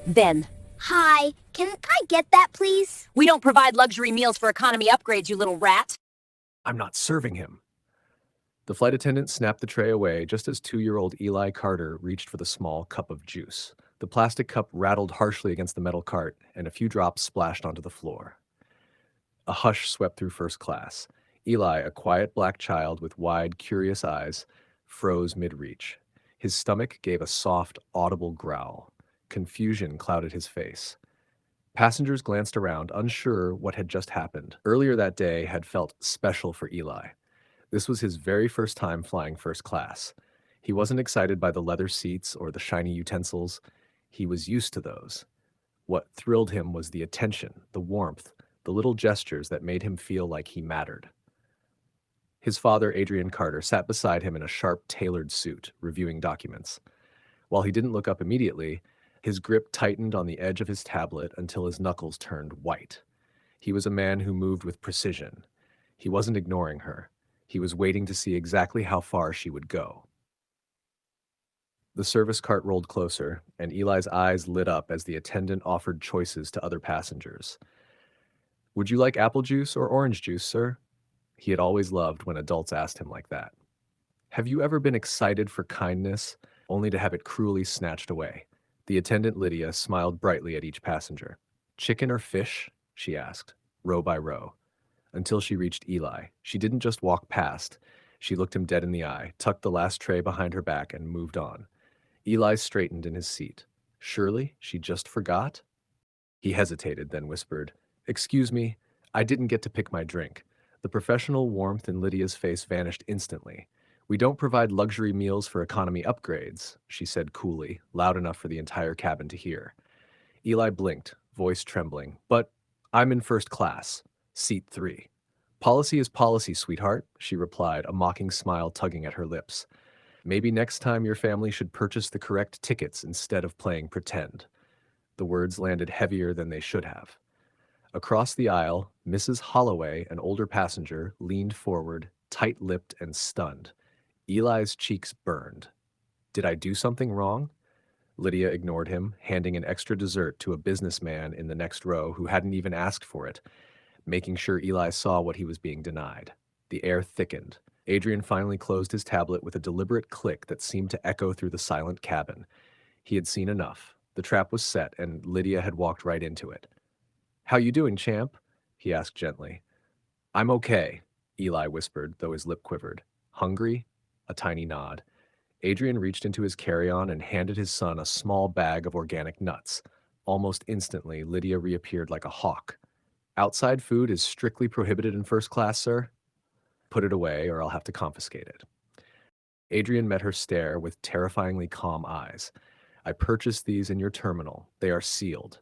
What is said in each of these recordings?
Then, Hi, can I get that, please? we don't provide luxury meals for economy upgrades, you little rat. I'm not serving him. The flight attendant snapped the tray away just as 2-year-old Eli Carter reached for the small cup of juice. The plastic cup rattled harshly against the metal cart, and a few drops splashed onto the floor. A hush swept through first class. Eli, a quiet black child with wide, curious eyes, froze mid-reach. His stomach gave a soft, audible growl. Confusion clouded his face. Passengers glanced around, unsure what had just happened. Earlier that day had felt special for Eli. This was his very first time flying first class. He wasn't excited by the leather seats or the shiny utensils. He was used to those. What thrilled him was the attention, the warmth, the little gestures that made him feel like he mattered. His father, Adrian Carter, sat beside him in a sharp, tailored suit, reviewing documents. While he didn't look up immediately, his grip tightened on the edge of his tablet until his knuckles turned white. He was a man who moved with precision. He wasn't ignoring her. He was waiting to see exactly how far she would go. The service cart rolled closer, and Eli's eyes lit up as the attendant offered choices to other passengers. "Would you like apple juice or orange juice, sir?" He had always loved when adults asked him like that. "Have you ever been excited for kindness, only to have it cruelly snatched away?" The attendant, Lydia, smiled brightly at each passenger. "Chicken or fish?" she asked, row by row. Until she reached Eli. She didn't just walk past. She looked him dead in the eye, tucked the last tray behind her back, and moved on. Eli straightened in his seat. Surely she just forgot? He hesitated, then whispered, "Excuse me, I didn't get to pick my drink." The professional warmth in Lydia's face vanished instantly. "We don't provide luxury meals for economy upgrades," she said coolly, loud enough for the entire cabin to hear. Eli blinked, voice trembling. "But I'm in first class, seat 3. "Policy is policy, sweetheart," she replied, a mocking smile tugging at her lips. "Maybe next time your family should purchase the correct tickets instead of playing pretend." The words landed heavier than they should have. Across the aisle, Mrs. Holloway, an older passenger, leaned forward, tight-lipped and stunned. Eli's cheeks burned. "Did I do something wrong?" Lydia ignored him, handing an extra dessert to a businessman in the next row who hadn't even asked for it, making sure Eli saw what he was being denied. The air thickened. Adrian finally closed his tablet with a deliberate click that seemed to echo through the silent cabin. He had seen enough. The trap was set, and Lydia had walked right into it. "How you doing, champ?" he asked gently. "I'm okay," Eli whispered, though his lip quivered. "Hungry?" A tiny nod. Adrian reached into his carry-on and handed his son a small bag of organic nuts. Almost instantly, Lydia reappeared like a hawk. "Outside food is strictly prohibited in first class, sir." "Put it away, or I'll have to confiscate it." Adrian met her stare with terrifyingly calm eyes. "I purchased these in your terminal. They are sealed."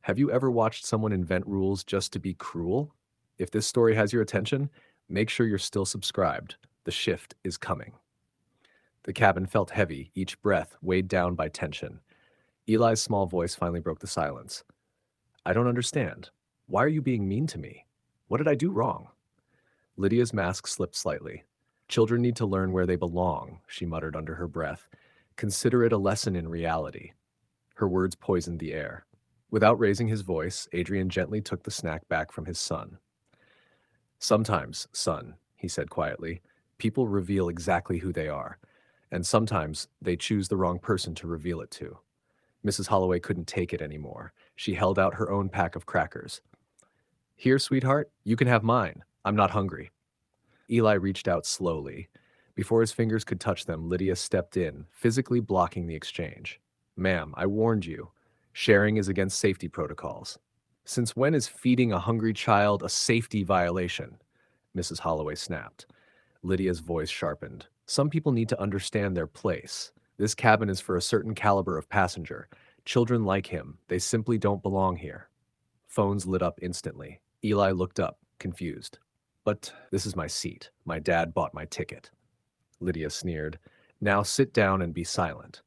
Have you ever watched someone invent rules just to be cruel? If this story has your attention, make sure you're still subscribed. The shift is coming. The cabin felt heavy, each breath weighed down by tension. Eli's small voice finally broke the silence. "I don't understand. Why are you being mean to me? What did I do wrong?" Lydia's mask slipped slightly. "Children need to learn where they belong," she muttered under her breath. "Consider it a lesson in reality." Her words poisoned the air. Without raising his voice, Adrian gently took the snack back from his son. "Sometimes, son," he said quietly, "people reveal exactly who they are, and sometimes they choose the wrong person to reveal it to." Mrs. Holloway couldn't take it anymore. She held out her own pack of crackers. "Here, sweetheart, you can have mine. I'm not hungry." Eli reached out slowly. Before his fingers could touch them, Lydia stepped in, physically blocking the exchange. "Ma'am, I warned you. Sharing is against safety protocols." "Since when is feeding a hungry child a safety violation?" Mrs. Holloway snapped. Lydia's voice sharpened. "Some people need to understand their place. This cabin is for a certain caliber of passenger. Children like him, they simply don't belong here." Phones lit up instantly. Eli looked up, confused. "But this is my seat. My dad bought my ticket." Lydia sneered. "Now sit down and be silent."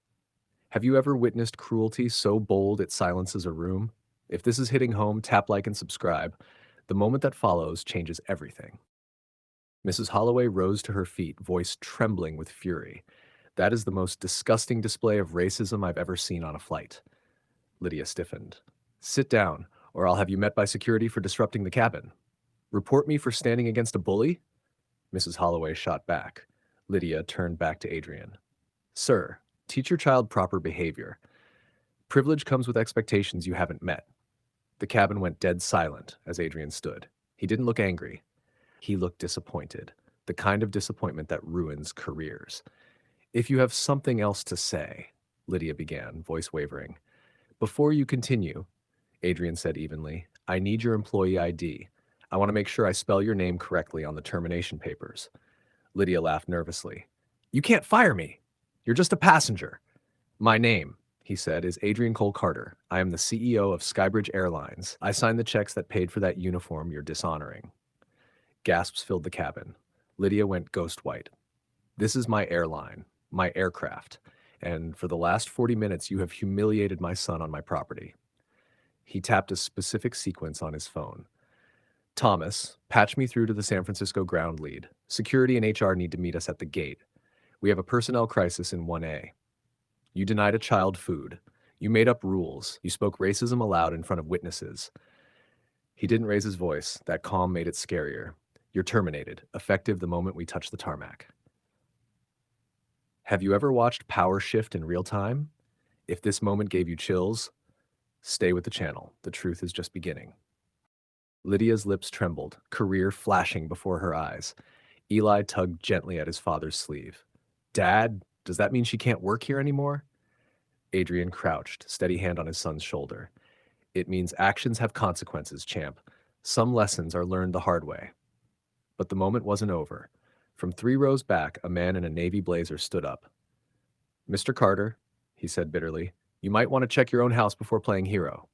Have you ever witnessed cruelty so bold it silences a room? If this is hitting home, tap like and subscribe. The moment that follows changes everything. Mrs. Holloway rose to her feet, voice trembling with fury. "That is the most disgusting display of racism I've ever seen on a flight." Lydia stiffened. Sit down, or I'll have you met by security for disrupting the cabin. Report me for standing against a bully? Mrs. Holloway shot back. Lydia turned back to Adrian. Sir, teach your child proper behavior. Privilege comes with expectations you haven't met. The cabin went dead silent as Adrian stood. He didn't look angry. He looked disappointed, the kind of disappointment that ruins careers. If you have something else to say, Lydia began, voice wavering. Before you continue, Adrian said evenly, I need your employee ID. I want to make sure I spell your name correctly on the termination papers. Lydia laughed nervously. You can't fire me. You're just a passenger. My name, he said, is Adrian Carter. I am the CEO of Skybridge Airlines. I signed the checks that paid for that uniform you're dishonoring. Gasps filled the cabin. Lydia went ghost white. This is my airline, my aircraft, and for the last 40 minutes you have humiliated my son on my property. He tapped a specific sequence on his phone. Thomas, patch me through to the San Francisco ground lead. Security and HR need to meet us at the gate. We have a personnel crisis in 1A. You denied a child food. You made up rules. You spoke racism aloud in front of witnesses. He didn't raise his voice. That calm made it scarier. You're terminated, effective the moment we touch the tarmac. Have you ever watched Power Shift in real time? If this moment gave you chills, stay with the channel. The truth is just beginning. Lydia's lips trembled, career flashing before her eyes. Eli tugged gently at his father's sleeve. Dad, does that mean she can't work here anymore? Adrian crouched, steady hand on his son's shoulder. It means actions have consequences, champ. Some lessons are learned the hard way. But the moment wasn't over. From 3 rows back, a man in a navy blazer stood up. Mr. Carter, he said bitterly, you might want to check your own house before playing hero.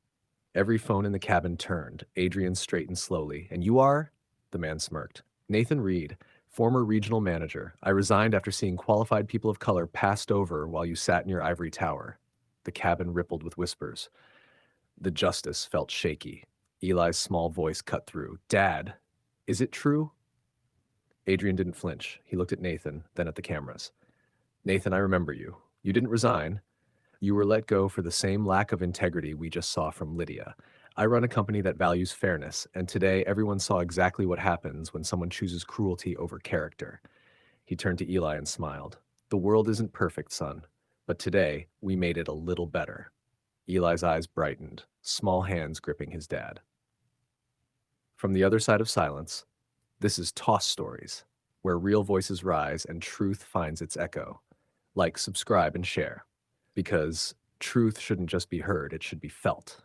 Every phone in the cabin turned. Adrian straightened slowly. And you are? The man smirked. Nathan Reed, former regional manager. I resigned after seeing qualified people of color passed over while you sat in your ivory tower. The cabin rippled with whispers. The justice felt shaky. Eli's small voice cut through. Dad, is it true? Adrian didn't flinch. He looked at Nathan, then at the cameras. Nathan, I remember you. You didn't resign. You were let go for the same lack of integrity we just saw from Lydia. I run a company that values fairness, and today everyone saw exactly what happens when someone chooses cruelty over character. He turned to Eli and smiled. The world isn't perfect, son, but today we made it a little better. Eli's eyes brightened, small hands gripping his dad. From the other side of silence, this is Toss Stories, where real voices rise and truth finds its echo. Like, subscribe, and share. Because truth shouldn't just be heard, it should be felt.